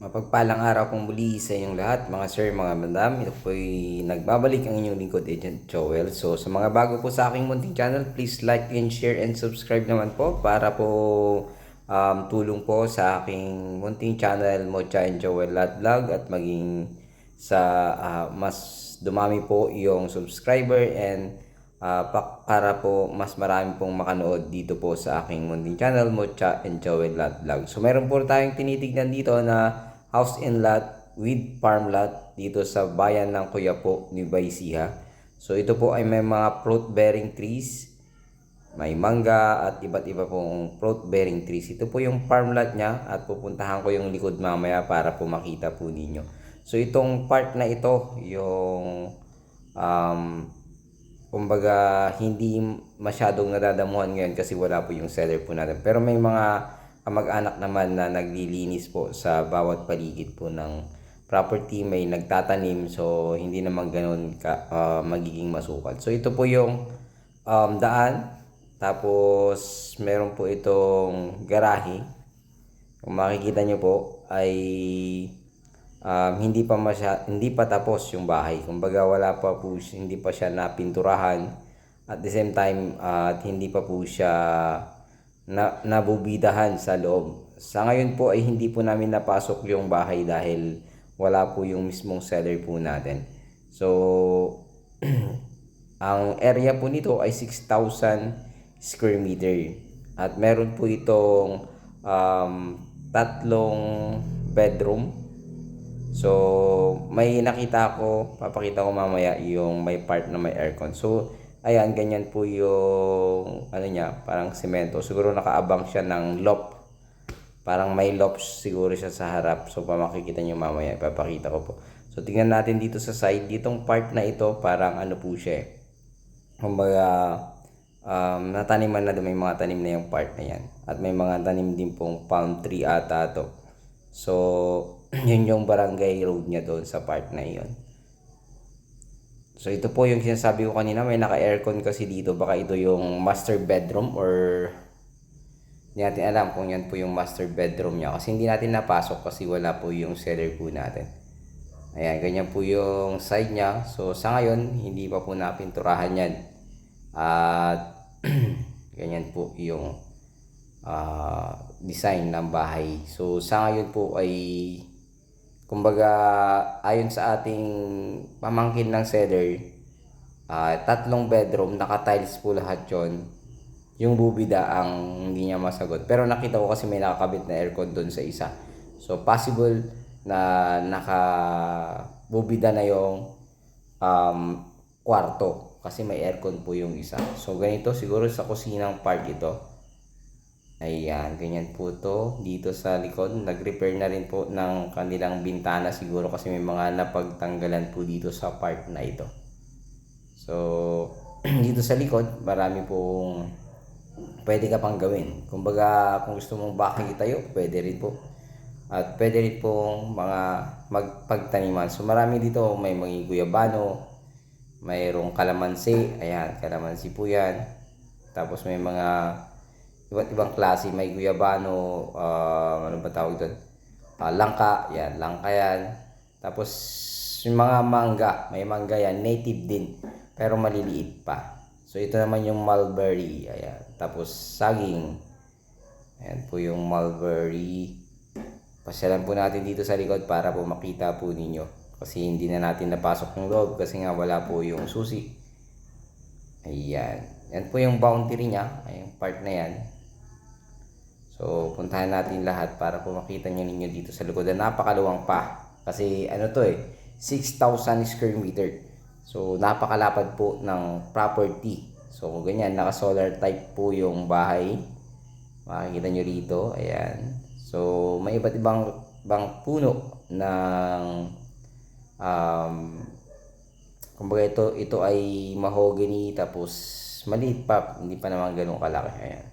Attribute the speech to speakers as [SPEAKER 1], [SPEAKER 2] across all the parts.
[SPEAKER 1] Mapagpalang araw pong muli sa inyong lahat, mga sir, mga madam. Ito po'y nagbabalik ang inyong lingkod, Agent Joel. So, sa mga bago po sa aking munting channel, please like and share and subscribe naman po para po tulong po sa aking munting channel, Mocha and Joel Lat Vlog, at maging sa mas dumami po yung subscriber and para po mas marami pong makanood dito po sa aking munting channel, Mocha and Joel Lat Vlog. So, meron po tayong tinitignan dito na house and lot with farm lot dito sa bayan ng Quiapo, Nueva Ecija. So ito po ay may mga fruit bearing trees, may mangga at iba't iba pong fruit bearing trees. Ito po yung farm lot niya at pupuntahan ko yung likod mamaya para po makita po ninyo. So itong part na ito, yung kumbaga hindi masyadong nadadamuhan ngayon kasi wala po yung seller po natin. Pero may mga kamag-anak naman na naglilinis po sa bawat paligid po ng property, may nagtatanim, so hindi naman ganoon magiging masukal. So ito po yung daan, tapos meron po itong garahe. Kung makikita nyo po ay hindi pa tapos yung bahay. Kumbaga wala pa po, hindi pa siya napinturahan. At the same time hindi pa po siya nabubidahan sa loob. Sa ngayon po ay hindi po namin napasok yung bahay dahil wala po yung mismong seller po natin. So ang area po nito ay 6,000 square meter. At meron po itong tatlong bedroom. So may nakita ko, papakita ko mamaya yung may part na may aircon. So ayan, ganyan po yung ano niya, parang semento. Siguro nakaabang siya ng loft. Parang may loft siguro siya sa harap. So makikita niyo mamaya, ipapakita ko po. So tingnan natin dito sa side, ditong part na ito, parang ano po siya. Kumbaga nataniman na, may mga tanim na yung part na yan. At may mga tanim din pong palm tree ata to. So yun yung barangay road niya doon sa part na yun. So ito po yung sinasabi ko kanina, may naka-aircon kasi dito. Baka ito yung master bedroom or hindi natin alam kung yan po yung master bedroom niya. Kasi hindi natin napasok kasi wala po yung seller po natin. Ayan, ganyan po yung side niya. So sa ngayon, hindi pa po napinturahan yan. At ganyan po yung design ng bahay. So sa ngayon po ay kumbaga ayon sa ating pamangkin ng seller, tatlong bedroom, naka-tiles po lahat yon. Yung bubida ang hindi niya masagot. Pero nakita ko kasi may nakakabit na aircon doon sa isa. So possible na naka-bubida na yung kwarto kasi may aircon po yung isa. So ganito siguro sa kusinang part ito. Ayan, ganyan po to dito sa likod. Nag-repair na rin po ng kanilang bintana siguro kasi may mga napagtanggalan po dito sa part na ito. So, dito sa likod, marami pong pwede ka pang gawin. Kumbaga, kung gusto mong bahay itayo, pwede rin po. At pwede rin pong mga magpagtaniman. So, marami dito. May mga guyabano, mayroong kalamansi. Ayan, kalamansi po yan. Tapos may mga iba't ibang klase, may guyabano, ano ba tawag doon? Langka, yan, langka yan. Tapos yung mga mangga, may mangga yan, native din, pero maliliit pa. So ito naman yung mulberry, ayan. Tapos saging, ayan po yung mulberry. Pasyalan po natin dito sa likod para po makita po ninyo. Kasi hindi na natin napasok yung loob kasi nga wala po yung susi. Ayan. Yan po yung boundary niya, ay yung part na yan. So, puntahan natin lahat para po makita nyo ninyo dito sa likod. Napakaluwang pa. Kasi ano to 6,000 square meter. So, napakalapad po ng property. So, kung ganyan, naka-solar type po yung bahay. Makikita nyo rito. Ayan. So, may iba't ibang puno ng kumbaga ito ay mahogany tapos maliit pa. Hindi pa naman ganun kalaki. Ayan.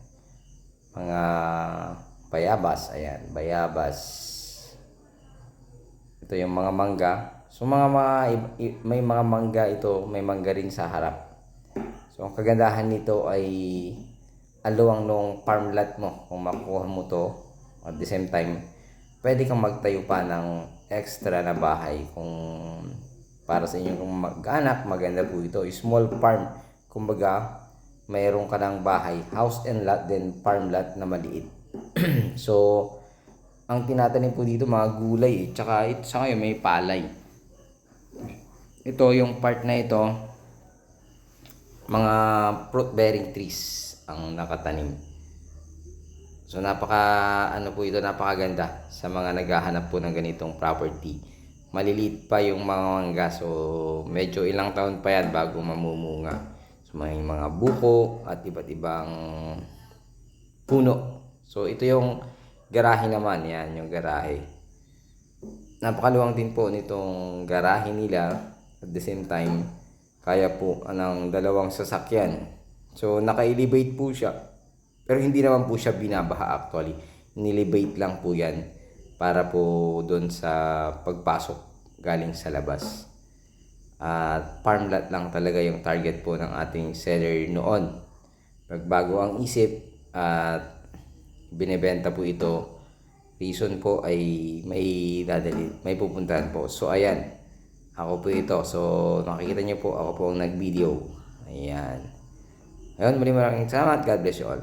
[SPEAKER 1] Mga bayabas, ayan, bayabas. Ito yung mga mangga. So may mga mangga ito, may mangga rin sa harap. So ang kagandahan nito ay aluwang nung farm lot mo kung makukuha mo to. At the same time pwede kang magtayo pa ng extra na bahay kung para sa inyong mag-anak. Maganda po ito, small farm, kumbaga mayroon ka ng bahay, house and lot, then farm lot na maliit. So ang tinatanim po dito mga gulay tsaka ito sa ngayon may palay. Ito yung part na ito, mga fruit bearing trees ang nakatanim. So napakaganda sa mga naghahanap po ng ganitong property. Maliliit pa yung mga mangga, so medyo ilang taon pa yan bago mamumunga. So may mga buko at iba't ibang puno. So ito yung garahe naman, yan yung garahe. Napakaluwang din po nitong garahe nila, at the same time kaya po ng dalawang sasakyan. So naka-elevate po siya, pero hindi naman po siya binabaha actually. Nilibate lang po yan para po doon sa pagpasok galing sa labas. At farm lot lang talaga yung target po ng ating seller noon. Nagbago ang isip at binebenta po ito. Reason po ay may pupuntahan po. So ayan, ako po ito. So nakikita niyo po, ako po ang nag-video. Ayan. Ayun, maraming salamat. God bless you all.